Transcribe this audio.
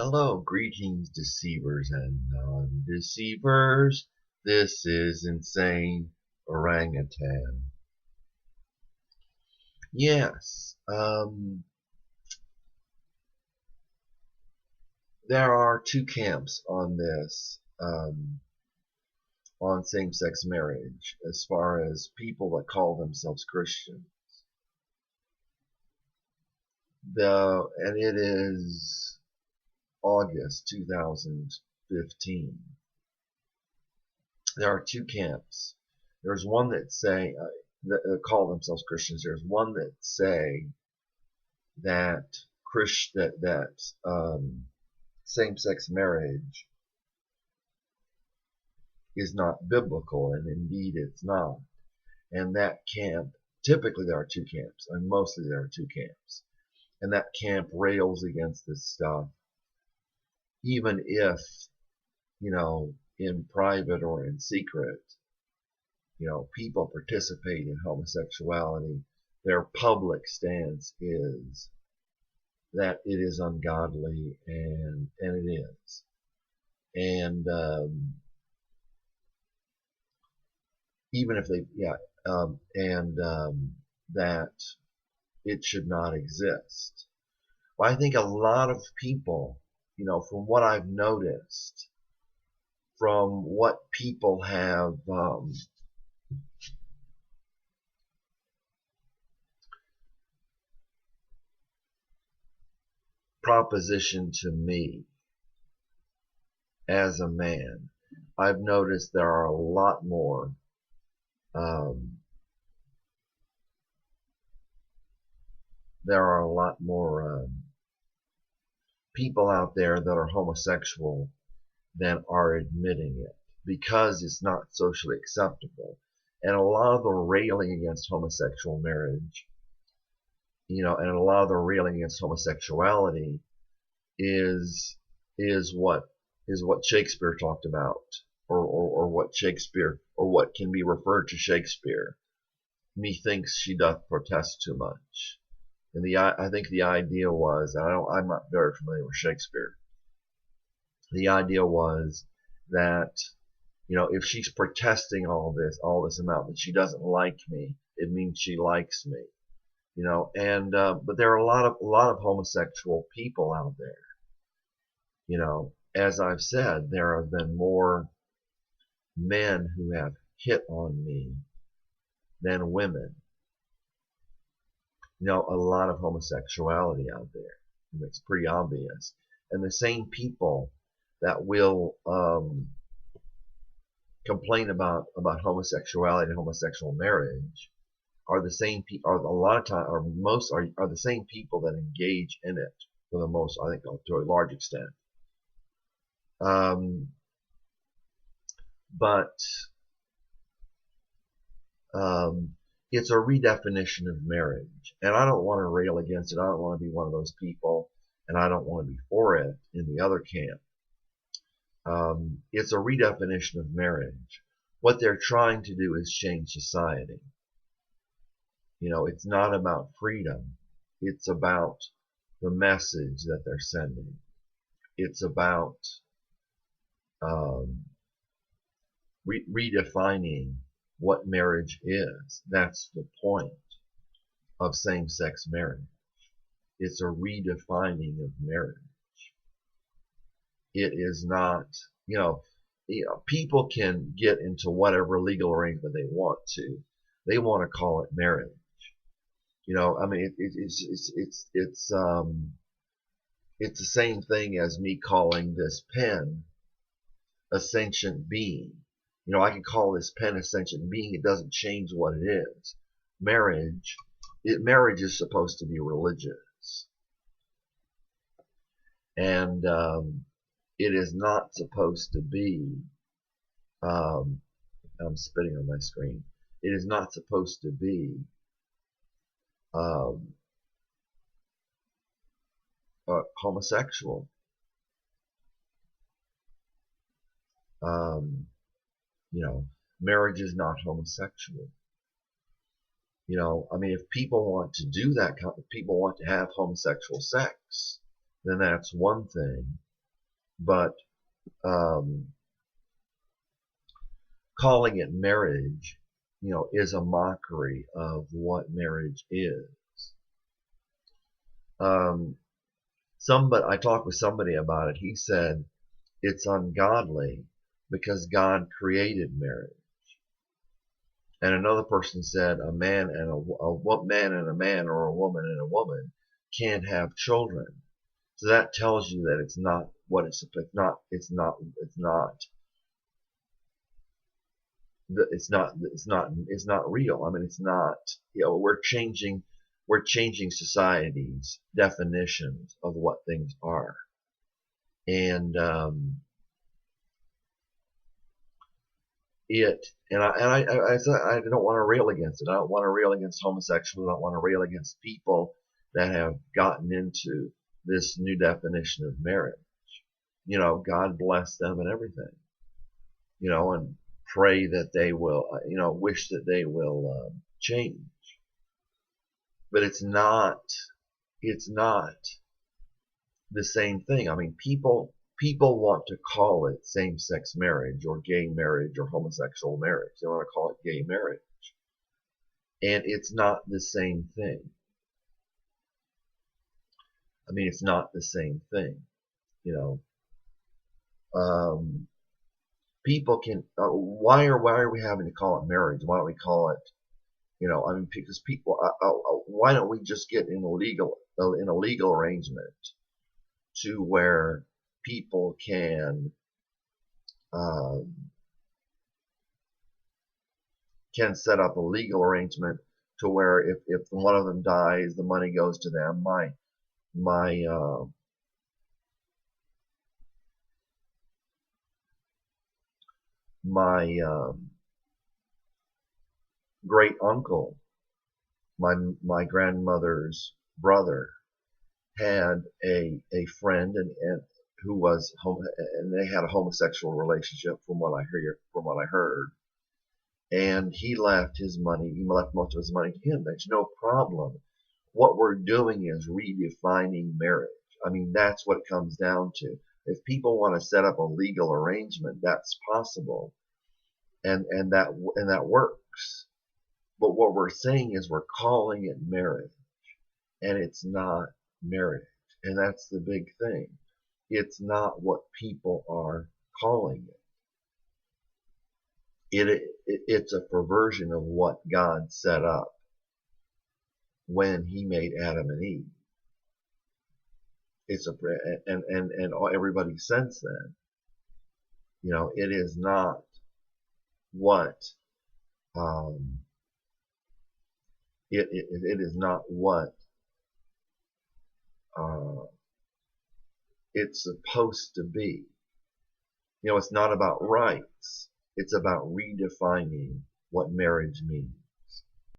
Hello, greetings, deceivers and non-deceivers. This is Insane Orangutan. Yes, there are two camps on this, on same-sex marriage, as far as people that call themselves Christian. And it is August 2015. There are two camps. There's one that say that call themselves Christians. There's one that say that same-sex marriage is not biblical, and indeed it's not. And that camp, typically there are two camps, and mostly there are two camps. And that camp rails against this stuff, even if, in private or in secret, people participate in homosexuality. Their public stance is that it is ungodly, and it is. And even if they, that it should not exist. Well, I think a lot of people, from what I've noticed, from what people have propositioned to me as a man, I've noticed there are a lot more people out there that are homosexual than are admitting it, because it's not socially acceptable. And a lot of the railing against homosexual marriage, and a lot of the railing against homosexuality is what Shakespeare talked about, or what Shakespeare, or what can be referred to Shakespeare. Methinks she doth protest too much. And I think the idea was, I'm not very familiar with Shakespeare. The idea was that, if she's protesting all this amount that she doesn't like me, it means she likes me. And but there are a lot of homosexual people out there. As I've said, there have been more men who have hit on me than women. A lot of homosexuality out there, and it's pretty obvious. And the same people that will complain about homosexuality and homosexual marriage are the same people, are a lot of time, or most are the same people that engage in it for the most, I think, to a large extent. But it's a redefinition of marriage, and I don't want to rail against it. I don't want to be one of those people, and I don't want to be for it in the other camp. It's a redefinition of marriage. What they're trying to do is change society. It's not about freedom. It's about the message that they're sending. It's about redefining what marriage is. That's the point of same-sex marriage. It's a redefining of marriage. It is not, people can get into whatever legal arrangement they want to. They want to call it marriage. It's the same thing as me calling this pen a sentient being. I can call this pen a sentient being. It doesn't change what it is. Marriage is supposed to be religious, and it is not supposed to be. I'm spitting on my screen. It is not supposed to be homosexual. Marriage is not homosexual. If people want to do that, if people want to have homosexual sex, then that's one thing. But calling it marriage, is a mockery of what marriage is. Um, I talked with somebody about it. He said it's ungodly because God created marriage. And another person said a man and a man and a man, or a woman and a woman can't have children. So that tells you that it's not what it's not real. I mean, it's not, we're changing society's definitions of what things are. And it I don't want to rail against it. I don't want to rail against homosexuals. I don't want to rail against people that have gotten into this new definition of marriage. God bless them and everything. And pray that they will, wish that they will change. But it's not the same thing. I mean, people want to call it same-sex marriage or gay marriage or homosexual marriage. They want to call it gay marriage. And it's not the same thing. I mean, it's not the same thing. You know, people can. Why are we having to call it marriage? Why don't we call it? I mean, because people. Why don't we just get in a legal arrangement to where people can set up a legal arrangement to where if one of them dies, the money goes to them. My great uncle, my grandmother's brother, had a friend and who was and they had a homosexual relationship from what I heard. And he left most of his money to him. That's no problem. What we're doing is redefining marriage. I mean, that's what it comes down to. If people want to set up a legal arrangement, that's possible, and that works. But what we're saying is we're calling it marriage, and it's not marriage, and that's the big thing. It's not what people are calling it. It's a perversion of what God set up when He made Adam and Eve. It's and everybody since then. It is not what it is not what it's supposed to be. It's not about rights. It's about redefining what marriage means.